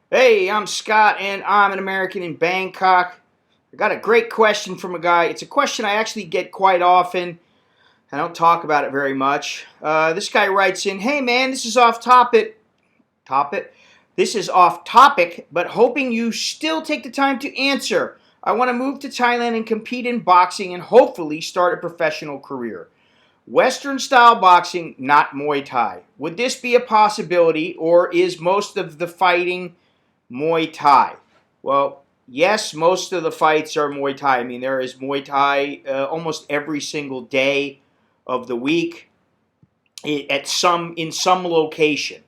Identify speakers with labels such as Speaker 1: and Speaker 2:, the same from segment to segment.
Speaker 1: Hey, I'm Scott, and I'm an American in Bangkok. I got a great question from a guy. It's a question I actually get quite often. I don't talk about it very much. This guy writes in, "Hey man, this is off topic. Topic. This is off topic, but hoping you still take the time to answer. I want to move to Thailand and compete in boxing and hopefully start a professional career. Western style boxing, not Muay Thai. Would this be a possibility, or is most of the fighting Muay Thai?" Well, yes, most of the fights are Muay Thai. I mean, there is Muay Thai almost every single day of the week in some location.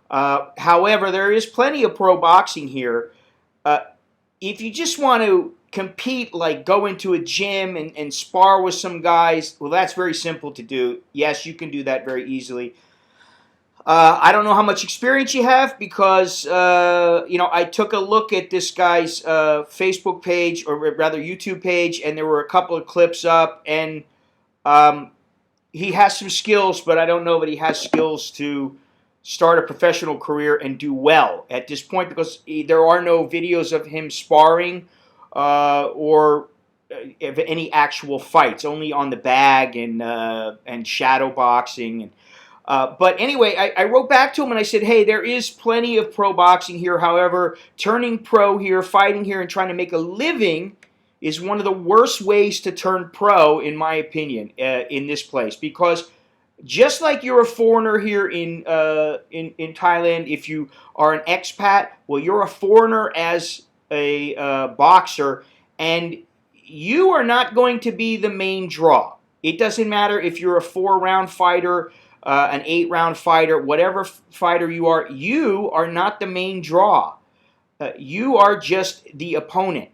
Speaker 1: However, there is plenty of pro boxing here. Uh, if you just want to compete, like go into a gym and spar with some guys, well, that's very simple to do. Yes, you can do that very easily. I don't know how much experience you have because I took a look at this guy's Facebook page, or rather YouTube page, and there were a couple of clips up, and um, he has some skills, but I don't know that he has skills to start a professional career and do well at this point because there are no videos of him sparring or of any actual fights, only on the bag and shadow boxing but anyway, I wrote back to him and I said, hey, there is plenty of pro boxing here. However, turning pro here, fighting here, and trying to make a living is one of the worst ways to turn pro, in my opinion, in this place. Because just like you're a foreigner here in Thailand, if you are an expat, well, you're a foreigner as a boxer, and you are not going to be the main draw. It doesn't matter if you're a 4-round fighter, an 8-round fighter, whatever fighter you are not the main draw. You are just the opponent,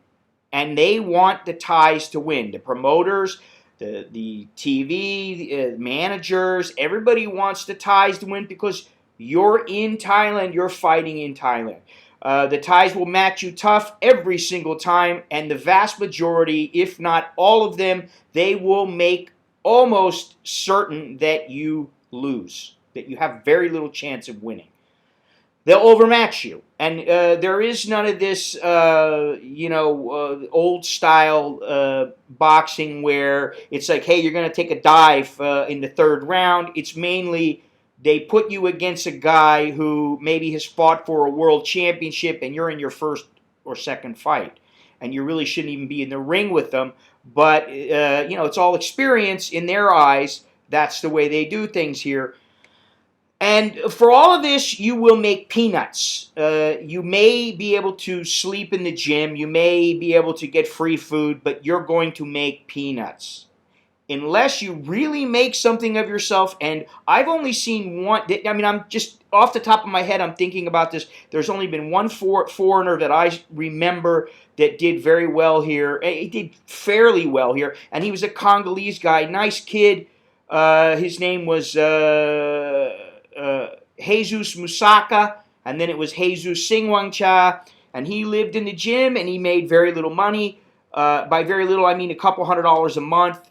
Speaker 1: and they want the Thais to win. The promoters, the TV managers, everybody wants the Thais to win because you're in Thailand, you're fighting in Thailand. The Thais will match you tough every single time, and the vast majority, if not all of them, they will make almost certain that you lose, that you have very little chance of winning. They'll overmatch you, and there is none of this, old style boxing where it's like, hey, you're going to take a dive in the third round. It's mainly they put you against a guy who maybe has fought for a world championship, and you're in your first or second fight, and you really shouldn't even be in the ring with them. But it's all experience in their eyes. That's the way they do things here. And for all of this, you will make peanuts. You may be able to sleep in the gym. You may be able to get free food, but you're going to make peanuts. Unless you really make something of yourself. And I've only seen one. I mean, I'm just off the top of my head, I'm thinking about this. There's only been one foreigner that I remember that did very well here. He did fairly well here. And he was a Congolese guy, nice kid. His name was Jesus Musaka, and then it was Jesus Singwangcha, and he lived in the gym, and he made very little money. By very little, I mean a couple $100 a month.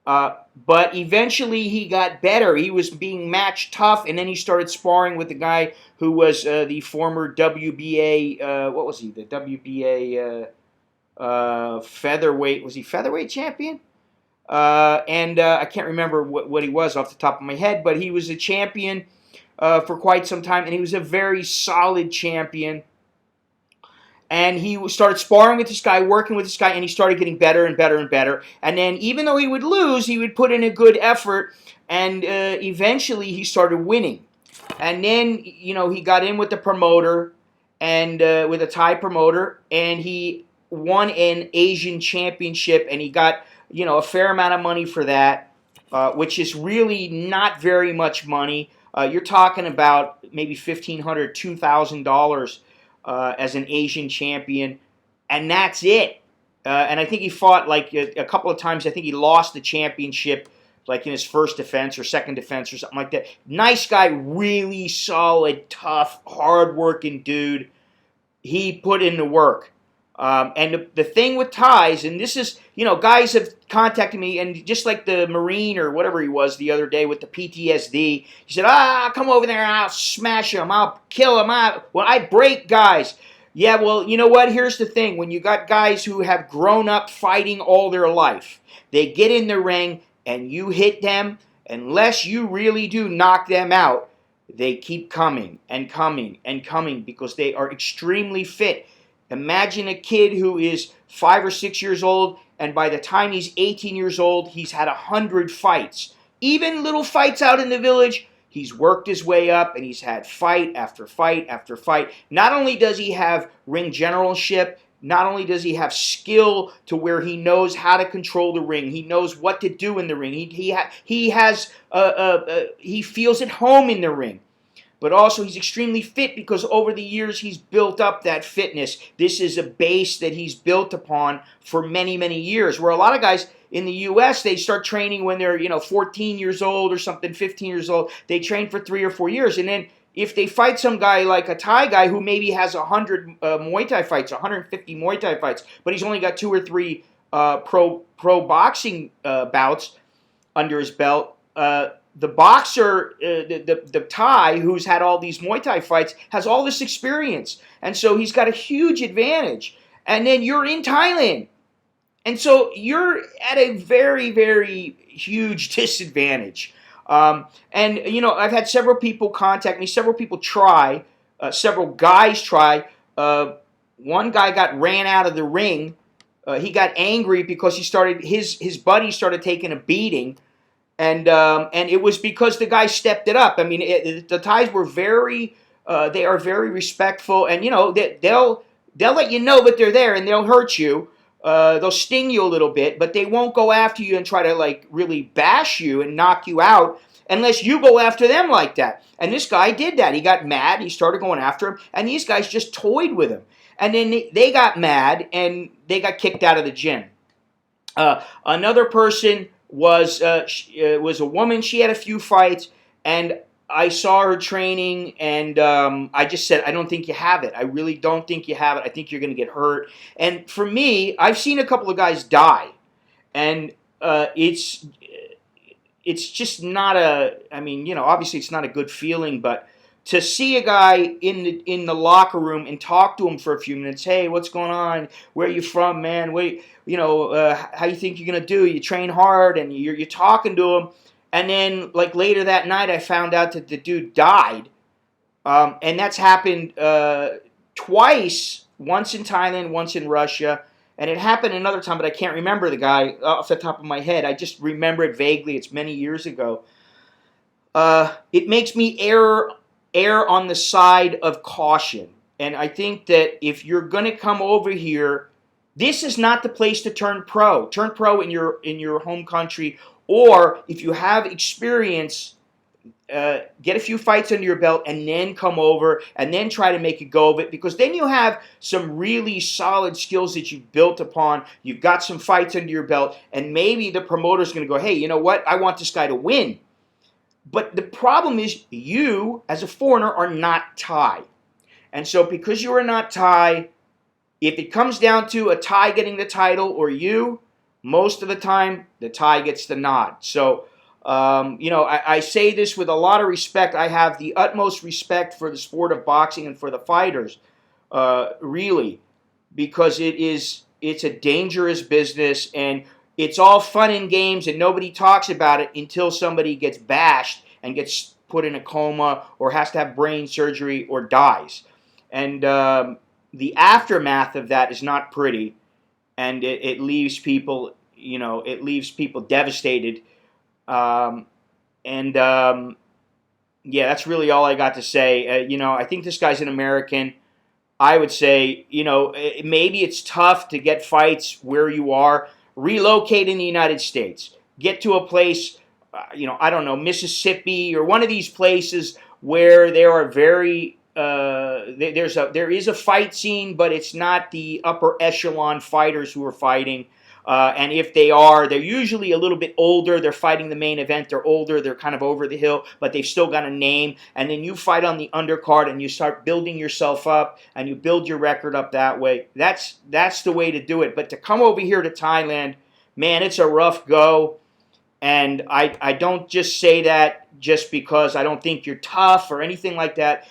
Speaker 1: But eventually he got better. He was being matched tough, and then he started sparring with the guy who was the former WBA, what was he, the WBA featherweight, was he featherweight champion? And I can't remember what he was off the top of my head, but he was a champion for quite some time, and he was a very solid champion. And he started sparring with this guy, working with this guy, and he started getting better and better and better. And then even though he would lose, he would put in a good effort, and eventually he started winning. And then, he got in with the promoter, and with a Thai promoter, and he won an Asian championship, and he got, a fair amount of money for that, which is really not very much money. You're talking about maybe $1,500, $2,000 as an Asian champion, and that's it. And I think he fought like a couple of times. I think he lost the championship like in his first defense or second defense or something like that. Nice guy, really solid, tough, hard-working dude. He put in the work. And the thing with Thais, and this is, guys have contacted me, and just like the Marine or whatever he was the other day with the PTSD, he said, come over there and I'll smash him, I'll kill him. Well, I break guys. Yeah, well, you know what? Here's the thing. When you got guys who have grown up fighting all their life, they get in the ring and you hit them, unless you really do knock them out, they keep coming and coming and coming because they are extremely fit. Imagine a kid who is 5 or 6 years old, and by the time he's 18 years old, he's had 100 fights. Even little fights out in the village, he's worked his way up, and he's had fight after fight after fight. Not only does he have ring generalship, not only does he have skill to where he knows how to control the ring, he knows what to do in the ring. He feels at home in the ring. But also he's extremely fit because over the years he's built up that fitness. This is a base that he's built upon for many, many years. Where a lot of guys in the U.S., they start training when they're 14 years old or something, 15 years old. They train for 3 or 4 years. And then if they fight some guy like a Thai guy who maybe has 100 Muay Thai fights, 150 Muay Thai fights, but he's only got 2 or 3 pro boxing bouts under his belt, the boxer, the Thai, who's had all these Muay Thai fights, has all this experience. And so he's got a huge advantage. And then you're in Thailand. And so you're at a very, very huge disadvantage. And, I've had several people contact me, several people try, several guys try. One guy ran out of the ring. He got angry because his buddy started taking a beating. And it was because the guy stepped it up. I mean, the Thais were they are very respectful, and they'll let you know that they're there, and they'll hurt you. They'll sting you a little bit, but they won't go after you and try to really bash you and knock you out unless you go after them like that. And this guy did that. He got mad. He started going after him, and these guys just toyed with him. And then they got mad, and they got kicked out of the gym. Another person was a woman. She had a few fights, and I saw her training, and I just said, I don't think you have it. I really don't think you have it. I think you're going to get hurt. And for me, I've seen a couple of guys die, and it's just not obviously it's not a good feeling, but to see a guy in the locker room and talk to him for a few minutes, hey, what's going on? Where are you from, man? How you think you're gonna do? You train hard, and you're talking to him, and then later that night, I found out that the dude died, and that's happened twice. Once in Thailand, once in Russia, and it happened another time, but I can't remember the guy off the top of my head. I just remember it vaguely. It's many years ago. It makes me err on the side of caution. And I think that if you're going to come over here, this is not the place to turn pro. Turn pro in your home country, or if you have experience, get a few fights under your belt and then come over and then try to make a go of it, because then you have some really solid skills that you've built upon. You've got some fights under your belt, and maybe the promoter's going to go, hey, you know what? I want this guy to win. But the problem is you, as a foreigner, are not Thai. And so because you are not Thai, if it comes down to a Thai getting the title or you, most of the time, the Thai gets the nod. So, I say this with a lot of respect. I have the utmost respect for the sport of boxing and for the fighters, really, because it's a dangerous business, and it's all fun and games, and nobody talks about it until somebody gets bashed and gets put in a coma or has to have brain surgery or dies. And the aftermath of that is not pretty, and it leaves people, devastated. Yeah, that's really all I got to say. I think this guy's an American. I would say, maybe it's tough to get fights where you are. Relocate in the United States. Get to a place, I don't know, Mississippi or one of these places where there are there is a fight scene, but it's not the upper echelon fighters who are fighting. And if they are, they're usually a little bit older. They're fighting the main event. They're older. They're kind of over the hill, but they've still got a name. And then you fight on the undercard and you start building yourself up and you build your record up that way. That's the way to do it. But to come over here to Thailand, man, it's a rough go. And I don't just say that just because I don't think you're tough or anything like that.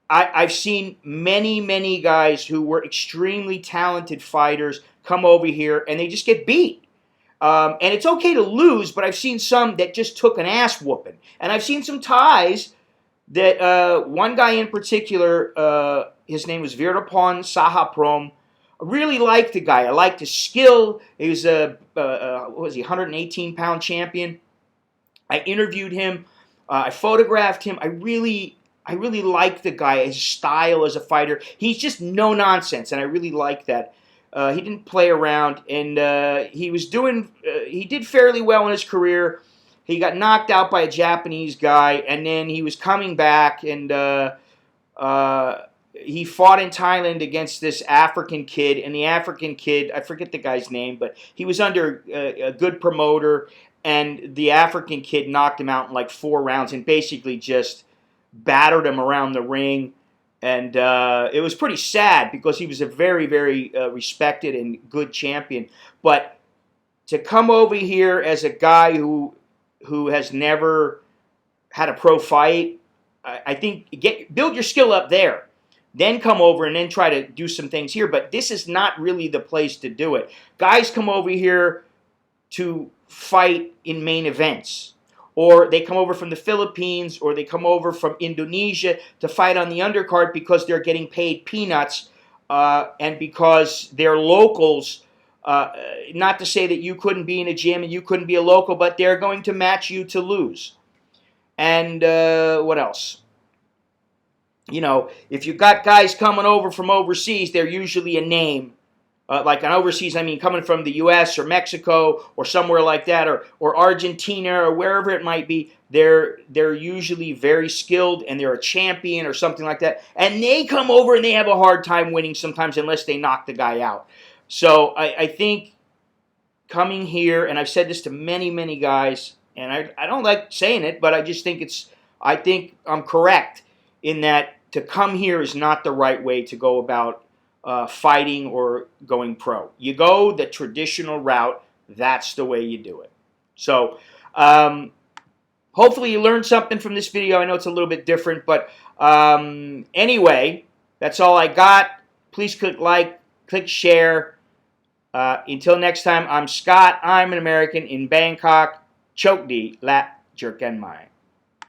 Speaker 1: I've seen many guys who were extremely talented fighters come over here and they just get beat. And it's okay to lose, but I've seen some that just took an ass whooping. And I've seen some Thais that, one guy in particular, his name was Virapon Sahaprom. I really liked the guy. I liked his skill. He was what was he, 118-pound champion. I interviewed him. I photographed him. I really like the guy, his style as a fighter. He's just no nonsense, and I really like that. He didn't play around, and he did fairly well in his career. He got knocked out by a Japanese guy, and then he was coming back, and he fought in Thailand against this African kid, and the African kid, I forget the guy's name, but he was under a good promoter, and the African kid knocked him out in like 4 rounds and basically just battered him around the ring. And it was pretty sad because he was a very respected and good champion. But to come over here as a guy who has never had a pro fight, I think build your skill up there. Then come over and then try to do some things here. But this is not really the place to do it. Guys come over here to fight in main events. Or they come over from the Philippines, or they come over from Indonesia to fight on the undercard because they're getting paid peanuts, and because they're locals. Not to say that you couldn't be in a gym and you couldn't be a local, but they're going to match you to lose. And what else? You know, if you've got guys coming over from overseas, they're usually a name. Like on overseas, I mean coming from the U.S. or Mexico or somewhere like that, or Argentina or wherever it might be, they're usually very skilled and they're a champion or something like that. And they come over and they have a hard time winning sometimes unless they knock the guy out. So I think coming here, and I've said this to many guys, and I don't like saying it, but I just think I think I'm correct in that to come here is not the right way to go about fighting or going pro. You go the traditional route. That's the way you do it. So hopefully you learned something from this video. I know it's a little bit different, but anyway, that's all I got. Please click like, click share. Until next time, I'm Scott. I'm an American in Bangkok. Chok di lat jerken mai.